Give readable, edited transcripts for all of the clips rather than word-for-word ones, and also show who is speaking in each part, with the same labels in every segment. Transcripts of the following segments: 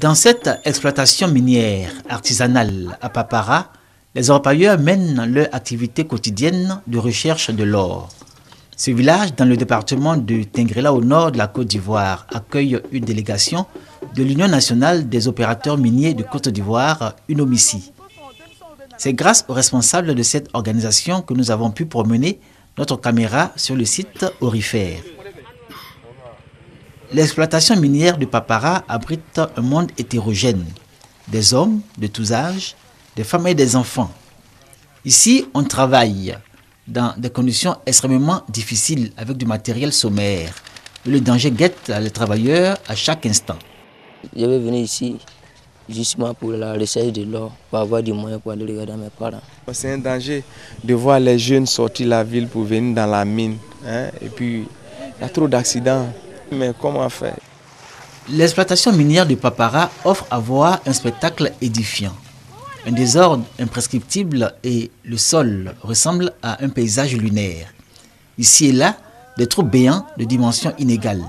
Speaker 1: Dans cette exploitation minière artisanale à Papara, les orpailleurs mènent leur activité quotidienne de recherche de l'or. Ce village, dans le département de Tengrela, au nord de la Côte d'Ivoire, accueille une délégation de l'Union nationale des opérateurs miniers de Côte d'Ivoire, UNOMICI. C'est grâce aux responsables de cette organisation que nous avons pu promener notre caméra sur le site aurifère. L'exploitation minière de Papara abrite un monde hétérogène, des hommes de tous âges, des femmes et des enfants. Ici, on travaille dans des conditions extrêmement difficiles avec du matériel sommaire. Le danger guette les travailleurs à chaque instant.
Speaker 2: Je vais venir ici justement pour la recherche de l'or, pour avoir du moyen pour aller regarder mes parents.
Speaker 3: C'est un danger de voir les jeunes sortir de la ville pour venir dans la mine. Et puis, il y a trop d'accidents. Mais comment faire?
Speaker 1: L'exploitation minière de Papara offre à voir un spectacle édifiant. Un désordre imprescriptible et le sol ressemble à un paysage lunaire. Ici et là, des trous béants de dimensions inégales.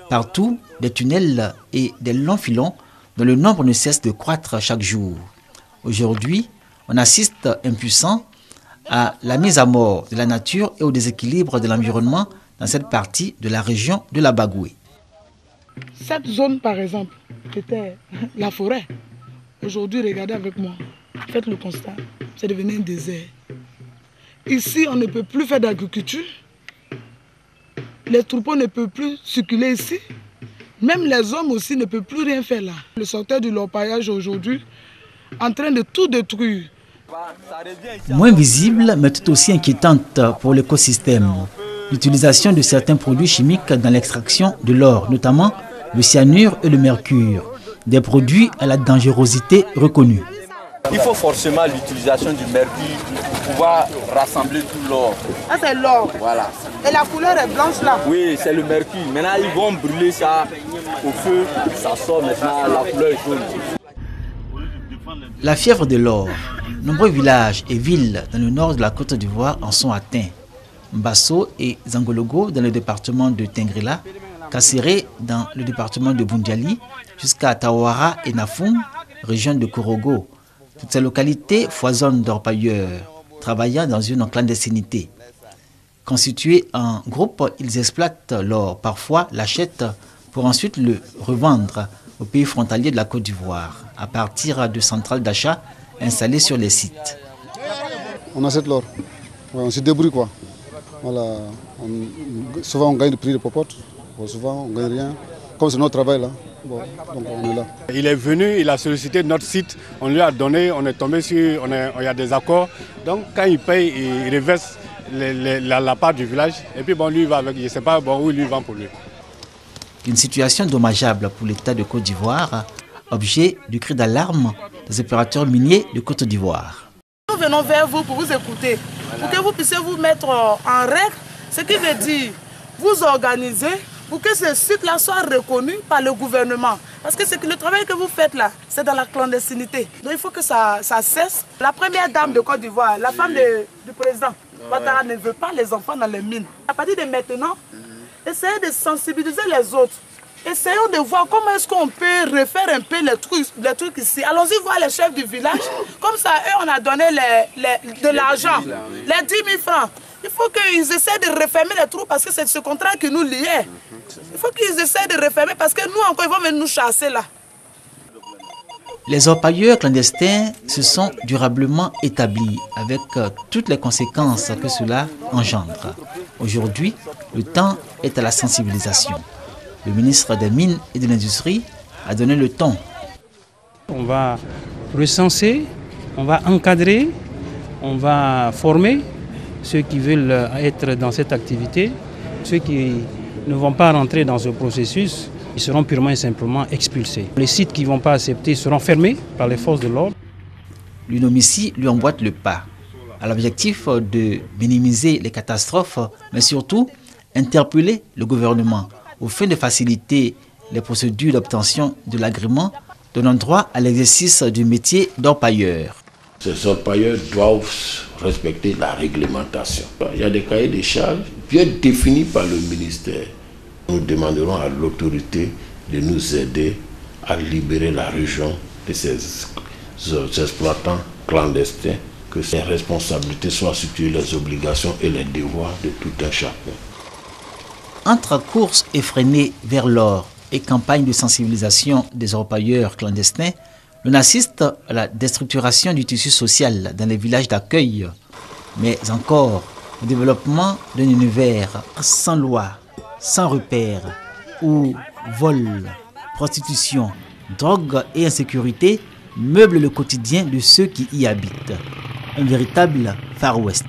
Speaker 1: Partout, des tunnels et des longs filons dont le nombre ne cesse de croître chaque jour. Aujourd'hui, on assiste impuissant à la mise à mort de la nature et au déséquilibre de l'environnement dans cette partie de la région de la Bagoué.
Speaker 4: Cette zone, par exemple, était la forêt. Aujourd'hui, regardez avec moi, faites le constat, c'est devenu un désert. Ici, on ne peut plus faire d'agriculture. Les troupeaux ne peuvent plus circuler ici. Même les hommes aussi ne peuvent plus rien faire là. Le secteur de l'orpaillage aujourd'hui, en train de tout détruire.
Speaker 1: Moins visible, mais tout aussi inquiétante pour l'écosystème. L'utilisation de certains produits chimiques dans l'extraction de l'or, notamment le cyanure et le mercure, des produits à la dangerosité reconnue.
Speaker 5: Il faut forcément l'utilisation du mercure pour pouvoir rassembler tout l'or.
Speaker 4: Ah, c'est l'or.
Speaker 5: Voilà.
Speaker 4: Et la couleur est blanche là?
Speaker 5: Oui, c'est le mercure. Maintenant, ils vont brûler ça au feu. Ça sort maintenant la couleur jaune.
Speaker 1: La fièvre de l'or. Nombreux villages et villes dans le nord de la Côte d'Ivoire en sont atteints. Mbasso et Zangologo dans le département de Tengrela, Kasséré dans le département de Bundiali, jusqu'à Tawara et Nafoum, région de Korogo. Toutes ces localités foisonnent d'orpailleurs, travaillant dans une clandestinité. Constitués en groupe, ils exploitent l'or, parfois l'achètent pour ensuite le revendre aux pays frontaliers de la Côte d'Ivoire, à partir de centrales d'achat installées sur les sites.
Speaker 6: On achète l'or, on se débrouille quoi. Voilà. Souvent on gagne le prix de popote, souvent on ne gagne rien. Comme c'est notre travail là, bon, donc on est là.
Speaker 7: Il est venu, il a sollicité notre site, on lui a donné, on est tombé sur, il y a des accords. Donc quand il paye, il reverse la part du village. Et puis bon, lui il va avec, je ne sais pas bon, où lui vend pour lui.
Speaker 1: Une situation dommageable pour l'État de Côte d'Ivoire, objet du cri d'alarme des opérateurs miniers de Côte d'Ivoire.
Speaker 4: Nous venons vers vous pour vous écouter, pour que vous puissiez vous mettre en règle, ce qui veut dire vous organiser pour que ce site-là soit reconnu par le gouvernement. Parce que le travail que vous faites là, c'est dans la clandestinité. Donc il faut que ça cesse. La première dame de Côte d'Ivoire, la femme du président Ouattara ne veut pas les enfants dans les mines. À partir de maintenant, essayez de sensibiliser les autres. Essayons de voir comment est-ce qu'on peut refaire un peu les trucs ici. Allons-y voir les chefs du village. Comme ça, eux, on a donné de l'argent, les 10 000 francs. Il faut qu'ils essaient de refermer les trous parce que c'est ce contrat qui nous liait. Il faut qu'ils essaient de refermer parce que nous, encore, ils vont venir nous chasser là.
Speaker 1: Les orpailleurs clandestins se sont durablement établis avec toutes les conséquences que cela engendre. Aujourd'hui, le temps est à la sensibilisation. Le ministre des Mines et de l'Industrie a donné le ton.
Speaker 8: On va recenser, on va encadrer, on va former ceux qui veulent être dans cette activité. Ceux qui ne vont pas rentrer dans ce processus, ils seront purement et simplement expulsés. Les sites qui ne vont pas accepter seront fermés par les forces de l'ordre.
Speaker 1: L'UNOMICI lui emboîte le pas, à l'objectif de minimiser les catastrophes, mais surtout interpeller le gouvernement au fin de faciliter les procédures d'obtention de l'agrément donnant droit à l'exercice du métier d'orpailleur.
Speaker 9: Ces orpailleurs doivent respecter la réglementation. Il y a des cahiers de charges bien définis par le ministère. Nous demanderons à l'autorité de nous aider à libérer la région de ces exploitants clandestins, que ces responsabilités soient situées, les obligations et les devoirs de tout un chacun.
Speaker 1: Entre courses effrénées vers l'or et campagne de sensibilisation des orpailleurs clandestins, l'on assiste à la déstructuration du tissu social dans les villages d'accueil, mais encore au développement d'un univers sans loi, sans repères, où vol, prostitution, drogue et insécurité meublent le quotidien de ceux qui y habitent. Un véritable Far West.